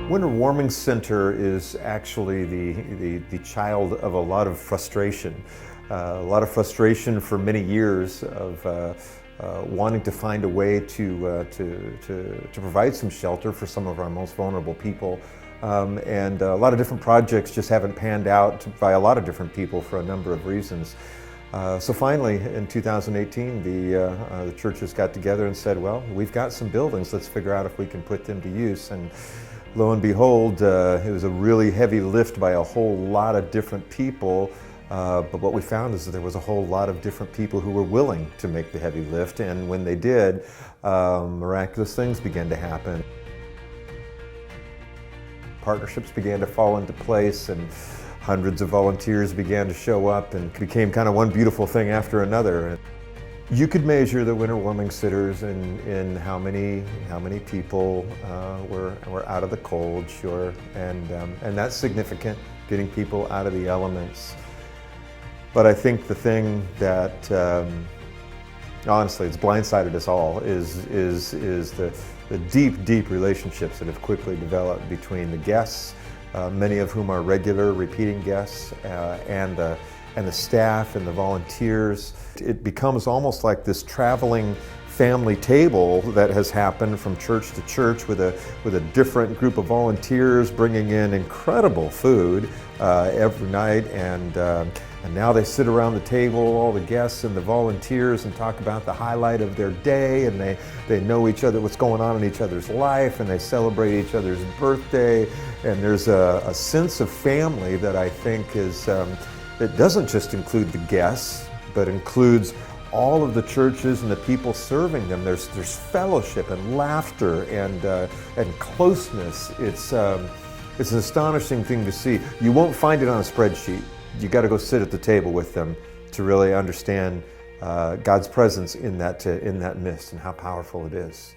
Winter Warming Center is actually the child of a lot of frustration. A lot of frustration for many years of wanting to find a way to provide some shelter for some of our most vulnerable people. And a lot of different projects just haven't panned out by a lot of different people for a number of reasons. So finally, in 2018, the churches got together and said, well, we've got some buildings, let's figure out if we can put them to use. And lo and behold, it was a really heavy lift by a whole lot of different people. But what we found is that there was a whole lot of different people who were willing to make the heavy lift. And when they did, miraculous things began to happen. Partnerships began to fall into place, and hundreds of volunteers began to show up, and it became kind of one beautiful thing after another. You could measure the winter warming sitters in how many people were out of the cold, sure, and that's significant, getting people out of the elements. But I think the thing that honestly, it's blindsided us all is the deep relationships that have quickly developed between the guests, many of whom are regular, repeating guests, and the staff and the volunteers. It becomes almost like this traveling family table that has happened from church to church with a different group of volunteers bringing in incredible food every night, and now they sit around the table, all the guests and the volunteers, and talk about the highlight of their day, and they know each other, what's going on in each other's life, and they celebrate each other's birthday, and there's a sense of family that I think is, it doesn't just include the guests, but includes all of the churches and the people serving them. There's fellowship and laughter and closeness. It's an astonishing thing to see. You won't find it on a spreadsheet. You got to go sit at the table with them to really understand God's presence in that midst and how powerful it is.